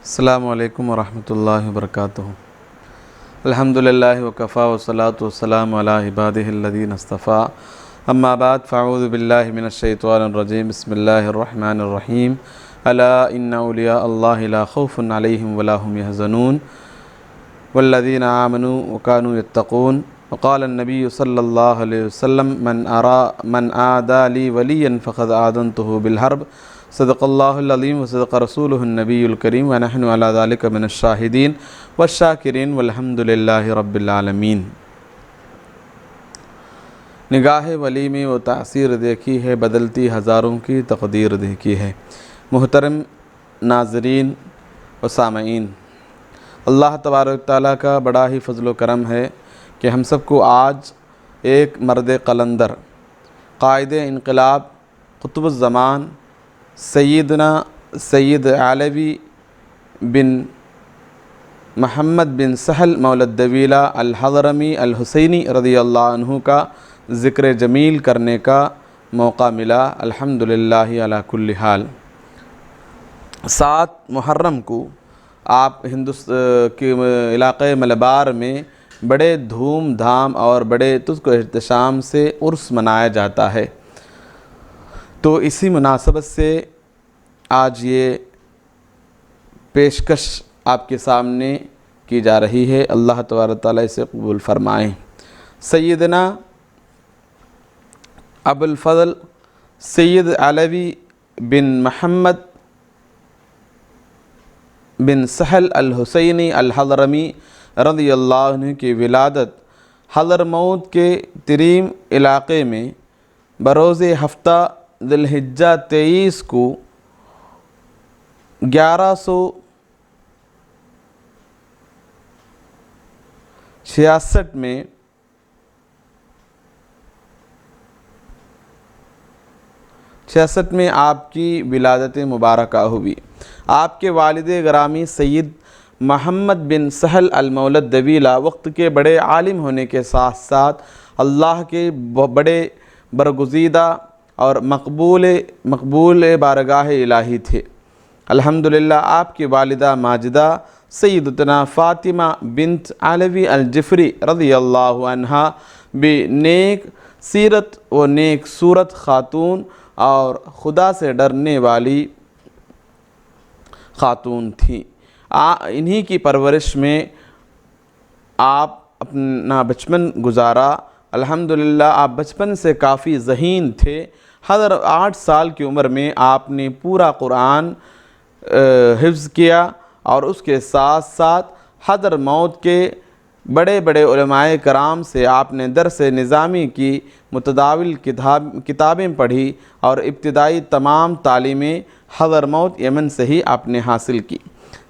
السلام علیکم ورحمۃ اللہ وبرکاتہ۔ الحمدللہ وکفیٰ والصلاۃ والسلام علی عبادہ الذین اصطفیٰ، اما بعد فاعوذ باللہ من الشیطان الرجیم، بسم اللہ الرحمن الرحیم۔ الا ان اولیاء اللہ لا خوف علیہم ولا هم يحزنون والذین آمنوا وكانوا يتقون۔ وقال النبی صلی اللہ علیہ وسلم من عادى لي ولیا فقد آذنته بالحرب۔ صدق اللہ العظیم وصدق رسولہ النبی الکریم ونحن علی ذلک من الشاہدین والشاکرین والحمد للہ رب العالمین۔ نگاہ ولی میں وہ تاثیر دیکھی ہے، بدلتی ہزاروں کی تقدیر دیکھی ہے۔ محترم ناظرین و سامعین، اللہ تبارک تعالیٰ کا بڑا ہی فضل و کرم ہے کہ ہم سب کو آج ایک مرد قلندر، قائد انقلاب، قطب الزمان سیدنا سید علوی بن محمد بن سہل مولد دویلہ الحضرمی الحسینی رضی اللہ عنہ کا ذکر جمیل کرنے کا موقع ملا، الحمدللہ علی کل حال۔ 7 محرم کو آپ کے علاقۂ ملبار میں بڑے دھوم دھام اور بڑے تزک و احتشام سے عرس منایا جاتا ہے، تو اسی مناسبت سے آج یہ پیشکش آپ کے سامنے کی جا رہی ہے، اللہ تبارک تعالیٰ اسے قبول فرمائیں۔ سیدنا ابو الفضل سید علوی بن محمد بن سہل الحسینی الحضرمی رضی اللہ عنہ کی ولادت حضرموت کے تریم علاقے میں بروز ہفتہ ذی الحجہ 23 کو 1166 میں آپ کی ولادت مبارکہ ہوئی۔ آپ کے والد گرامی سید محمد بن سہل المولد دویلہ وقت کے بڑے عالم ہونے کے ساتھ ساتھ اللہ کے بڑے برگزیدہ اور مقبول بارگاہ الہی تھے۔ الحمدللہ آپ کی والدہ ماجدہ سیدتنا فاطمہ بنت علوی الجفری رضی اللہ عنہا بھی نیک سیرت و نیک صورت خاتون اور خدا سے ڈرنے والی خاتون تھیں۔ انہی کی پرورش میں آپ اپنا بچپن گزارا۔ الحمدللہ آپ بچپن سے کافی ذہین تھے۔ 8 سال کی عمر میں آپ نے پورا قرآن حفظ کیا اور اس کے ساتھ ساتھ حضرموت کے بڑے بڑے علماء کرام سے آپ نے درس نظامی کی متداول کتابیں پڑھی اور ابتدائی تمام تعلیمیں حضرموت یمن سے ہی آپ نے حاصل کی۔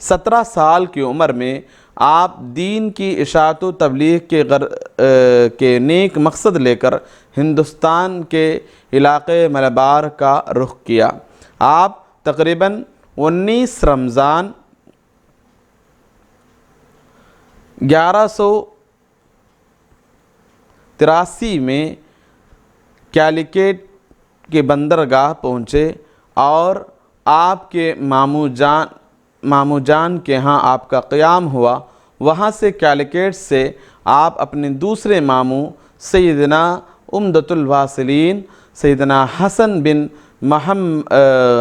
17 سال کی عمر میں آپ دین کی اشاعت و تبلیغ کے نیک مقصد لے کر ہندوستان کے علاقے ملبار کا رخ کیا۔ آپ تقریباً 19 رمضان 1183 میں کیلیکٹ کے بندرگاہ پہنچے اور آپ کے ماموں جان کے ہاں آپ کا قیام ہوا۔ وہاں سے کیلیکٹ سے آپ اپنے دوسرے ماموں سیدنا عمدۃ الواصلین سیدنا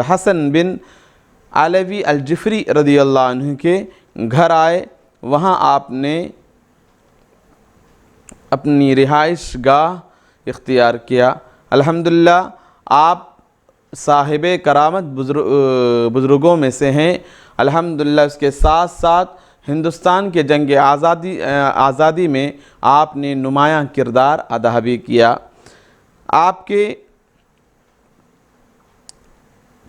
حسن بن علوی الجفری رضی اللہ عنہ کے گھر آئے۔ وہاں آپ نے اپنی رہائش گاہ اختیار کیا۔ الحمدللہ آپ صاحب کرامت بزرگوں میں سے ہیں۔ الحمدللہ اس کے ساتھ ساتھ ہندوستان کے جنگ آزادی میں آپ نے نمایاں کردار ادا بھی کیا۔ آپ کے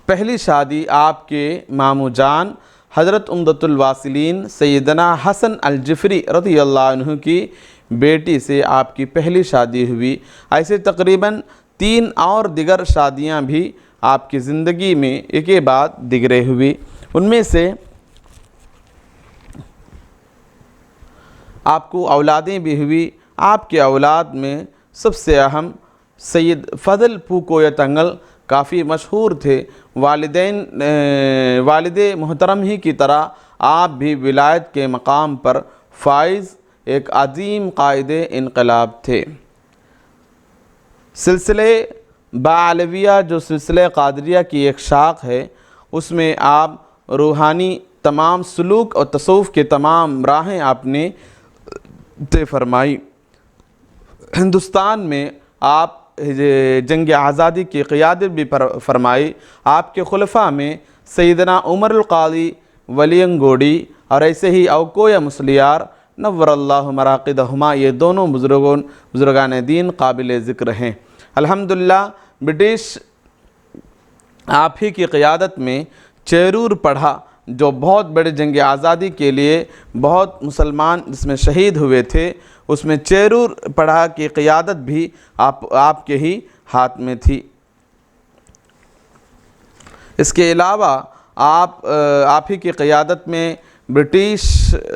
پہلی شادی آپ کے ماموں جان حضرت عمدۃ الواصلین سیدنا حسن الجفری رضی اللہ عنہ کی بیٹی سے آپ کی پہلی شادی ہوئی۔ ایسے تقریباً 3 اور دیگر شادیاں بھی آپ کی زندگی میں ایک بعد دیگرے ہوئی۔ ان میں سے آپ کو اولادیں بھی ہوئی۔ آپ کے اولاد میں سب سے اہم سید فضل پوکویا تنگل کافی مشہور تھے۔ والد محترم ہی کی طرح آپ بھی ولایت کے مقام پر فائز ایک عظیم قائد انقلاب تھے۔ سلسلے بعلویہ جو سلسلہ قادریہ کی ایک شاخ ہے، اس میں آپ روحانی تمام سلوک اور تصوف کے تمام راہیں آپ نے طے فرمائی۔ ہندوستان میں آپ جنگ آزادی کی قیادت بھی فرمائی۔ آپ کے خلفاء میں سیدنا عمر القاضی ولینگوڑی اور ایسے ہی اوکویا مسلیار نور اللہ مراقدہما، یہ دونوں بزرگان دین قابل ذکر ہیں۔ الحمدللہ برٹش آپ ہی کی قیادت میں چیرور پڑھا، جو بہت بڑے جنگ آزادی کے لیے بہت مسلمان جس میں شہید ہوئے تھے، اس میں چیرور پڑھا کی قیادت بھی آپ کے ہی ہاتھ میں تھی۔ اس کے علاوہ آپ ہی کی قیادت میں برٹش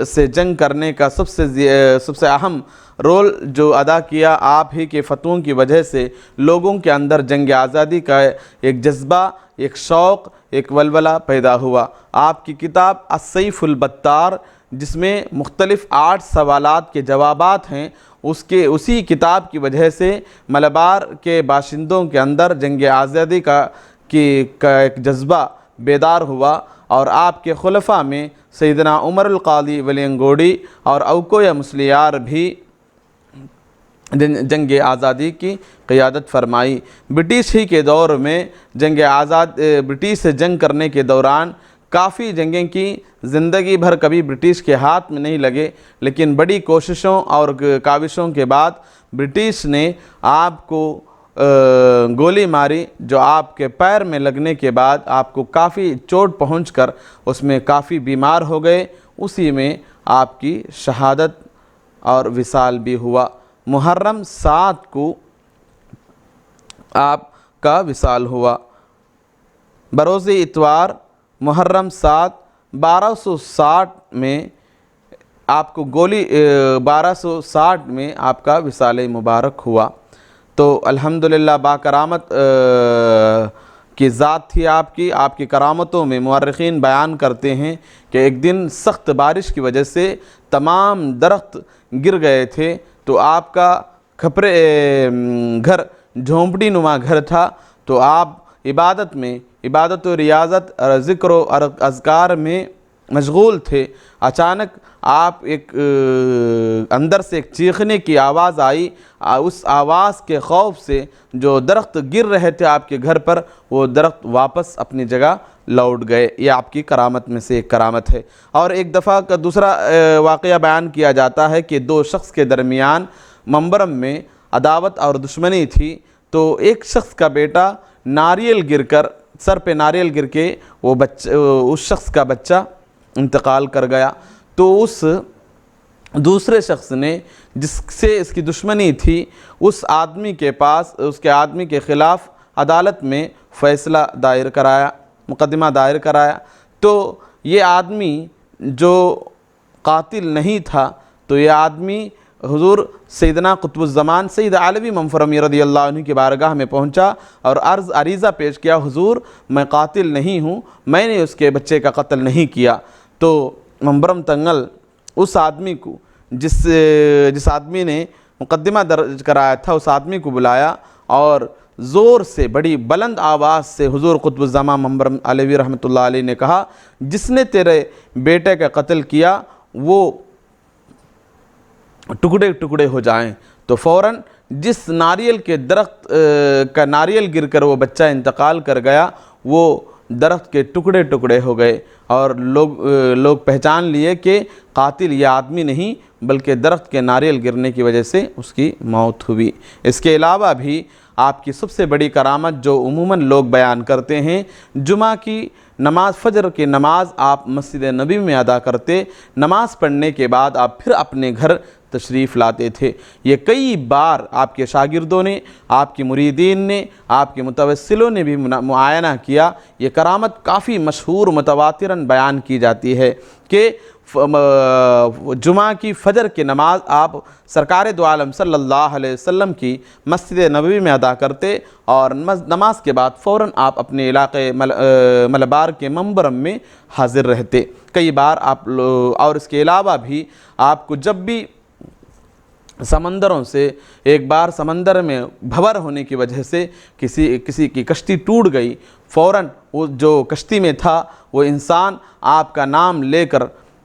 سے جنگ کرنے کا سب سے اہم رول جو ادا کیا، آپ ہی کے فتووں کی وجہ سے لوگوں کے اندر جنگ آزادی کا ایک جذبہ، ایک شوق، ایک ولولہ پیدا ہوا۔ آپ کی کتاب السیف البتار، جس میں مختلف 8 سوالات کے جوابات ہیں، اسی کتاب کی وجہ سے ملبار کے باشندوں کے اندر جنگ آزادی کا ایک جذبہ بیدار ہوا، اور آپ کے خلفاء میں سیدنا عمر القاضی ولینگوڑی اور اوکویا مسلیار بھی جنگ آزادی کی قیادت فرمائی۔ برٹش ہی کے دور میں برٹش سے جنگ کرنے کے دوران کافی جنگیں کی، زندگی بھر کبھی برٹش کے ہاتھ میں نہیں لگے، لیکن بڑی کوششوں اور کاوشوں کے بعد برٹش نے آپ کو گولی ماری، جو آپ کے پیر میں لگنے کے بعد آپ کو کافی چوٹ پہنچ کر اس میں کافی بیمار ہو گئے۔ اسی میں آپ کی شہادت اور وصال بھی ہوا۔ محرم 7 کو آپ کا وصال ہوا۔ بروز اتوار محرم 7 1260 میں آپ کو 1260 میں آپ کا وصال مبارک ہوا۔ تو الحمدللہ باکرامت کی ذات تھی آپ کی کرامتوں میں مورخین بیان کرتے ہیں کہ ایک دن سخت بارش کی وجہ سے تمام درخت گر گئے تھے، تو آپ کا کھپرے گھر جھونپڑی نما گھر تھا، تو آپ عبادت و ریاضت اور ذکر و اذکار میں مشغول تھے۔ اچانک آپ اندر سے ایک چیخنے کی آواز آئی، اس آواز کے خوف سے جو درخت گر رہے تھے آپ کے گھر پر، وہ درخت واپس اپنی جگہ لوٹ گئے۔ یہ آپ کی کرامت میں سے ایک کرامت ہے۔ اور ایک دفعہ کا دوسرا واقعہ بیان کیا جاتا ہے کہ 2 شخص کے درمیان منبرم میں عداوت اور دشمنی تھی، تو ایک شخص کا بیٹا سر پہ ناریل گر کے اس شخص کا بچہ انتقال کر گیا، تو اس دوسرے شخص نے جس سے اس کی دشمنی تھی، اس آدمی کے خلاف عدالت میں فیصلہ مقدمہ دائر کرایا۔ تو یہ آدمی جو قاتل نہیں تھا، تو یہ آدمی حضور سیدنا قطب الزمان سید علوی منفرمی رضی اللہ عنہ کی بارگاہ میں پہنچا اور عریضہ پیش کیا، حضور میں قاتل نہیں ہوں، میں نے اس کے بچے کا قتل نہیں کیا۔ تو منبرم تنگل اس آدمی کو جس آدمی نے مقدمہ درج کرایا تھا، اس آدمی کو بلایا اور زور سے بڑی بلند آواز سے حضور قطب الزمان منبرم علوی رحمۃ اللہ علیہ نے کہا، جس نے تیرے بیٹے کا قتل کیا وہ ٹکڑے ٹکڑے ہو جائیں۔ تو فوراً جس ناریل کے درخت کا ناریل گر کر وہ بچہ انتقال کر گیا، وہ درخت کے ٹکڑے ٹکڑے ہو گئے، اور لوگ پہچان لیے کہ قاتل یہ آدمی نہیں بلکہ درخت کے ناریل گرنے کی وجہ سے اس کی موت ہوئی۔ اس کے علاوہ بھی آپ کی سب سے بڑی کرامت جو عموماً لوگ بیان کرتے ہیں، جمعہ کی نماز، فجر کی نماز آپ مسجد نبوی میں ادا کرتے، نماز پڑھنے کے بعد آپ پھر اپنے گھر تشریف لاتے تھے۔ یہ کئی بار آپ کے شاگردوں نے، آپ کے مریدین نے، آپ کے متوسلوں نے بھی معائنہ کیا۔ یہ کرامت کافی مشہور متواتراً بیان کی جاتی ہے کہ جمعہ کی فجر کی نماز آپ سرکار دو عالم صلی اللہ علیہ وسلم کی مسجد نبوی میں ادا کرتے اور نماز کے بعد فوراً آپ اپنے علاقے ملبار کے منبر میں حاضر رہتے کئی بار آپ اور اس کے علاوہ بھی آپ کو جب بھی سمندروں سے ایک بار سمندر میں بھور ہونے کی وجہ سے کسی کی کشتی ٹوٹ گئی، فوراً وہ جو کشتی میں تھا وہ انسان آپ کا نام لے کر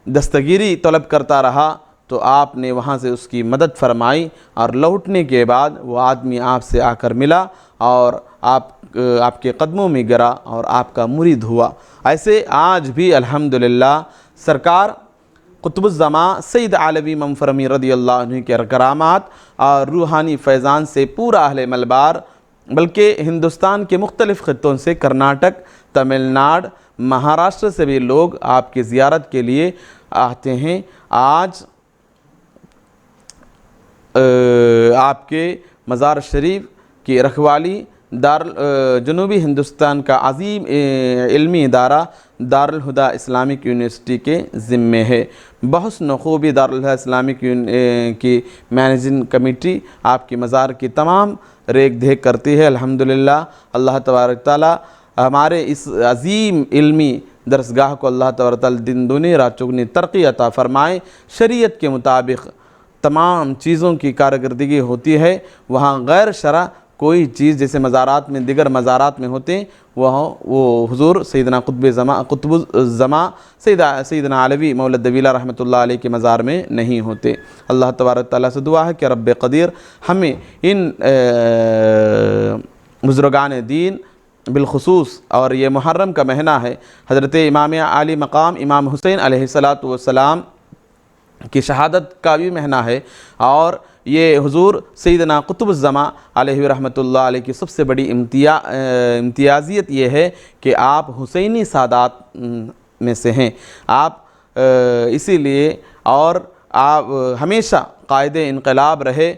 دستگیری طلب کرتا رہا تو آپ نے وہاں سے اس کی مدد فرمائی اور لوٹنے کے بعد وہ آدمی آپ سے آ کر ملا اور آپ کے قدموں میں گرا اور آپ کا مرید ہوا۔ ایسے آج بھی الحمدللہ سرکار قطب الزماں سید علوی منفرمی رضی اللہ عنہ کے کرامات اور روحانی فیضان سے پورا اہل ملبار بلکہ ہندوستان کے مختلف خطوں سے کرناٹک، تمل ناڈ، مہاراشٹر سے بھی لوگ آپ کی زیارت کے لیے آتے ہیں۔ آج آپ کے مزار شریف کی رکھوالی جنوبی ہندوستان کا عظیم علمی ادارہ دارالہدیٰ اسلامک یونیورسٹی کے ذمے ہے۔ بحسن خوبی دارالہدیٰ اسلامک کی مینیجنگ کمیٹی آپ کی مزار کی تمام ریکھ دیکھ کرتی ہے۔ الحمدللہ اللہ تبارک تعالیٰ ہمارے اس عظیم علمی درسگاہ کو اللہ تبارک تعالیٰ دن دنی رات چگنی ترقی عطا فرمائے۔ شریعت کے مطابق تمام چیزوں کی کارکردگی ہوتی ہے، وہاں غیر شرع کوئی چیز جیسے مزارات میں دیگر مزارات میں ہوتے ہیں وہ حضور سیدنا قطب الزماں سیدنا علوی مولا الدویلہ رحمۃ اللہ علیہ کے مزار میں نہیں ہوتے۔ اللہ تبارک تعالیٰ سے دعا ہے کہ رب قدیر ہمیں ان بزرگان دین بالخصوص اور یہ محرم کا مہینہ ہے، حضرت امام عالی مقام امام حسین علیہ السلام کی شہادت کا بھی مہینہ ہے، اور یہ حضور سیدنا قطب الزماں علیہ رحمۃ اللہ علیہ کی سب سے بڑی امتیازیت یہ ہے کہ آپ حسینی سادات میں سے ہیں۔ آپ اسی لیے اور آپ ہمیشہ قائد انقلاب رہے،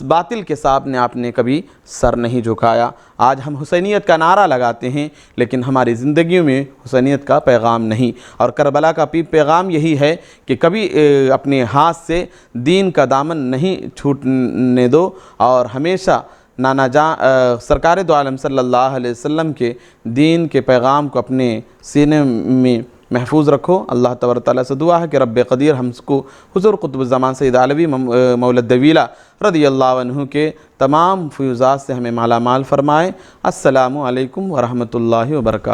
باطل کے سامنے آپ نے کبھی سر نہیں جھکایا۔ آج ہم حسینیت کا نعرہ لگاتے ہیں لیکن ہماری زندگیوں میں حسینیت کا پیغام نہیں، اور کربلا کا پیغام یہی ہے کہ کبھی اپنے ہاتھ سے دین کا دامن نہیں چھوٹنے دو، اور ہمیشہ نانا جان سرکار دو عالم صلی اللہ علیہ وسلم کے دین کے پیغام کو اپنے سینے میں محفوظ رکھو۔ اللہ تبارک تعالیٰ سے دعا ہے کہ رب قدیر ہم کو حضور قطب الزمان سید علوی مولا الدویلہ رضی اللہ عنہ کے تمام فیوزات سے ہمیں مالا مال فرمائے۔ السلام علیکم ورحمۃ اللہ وبرکاتہ۔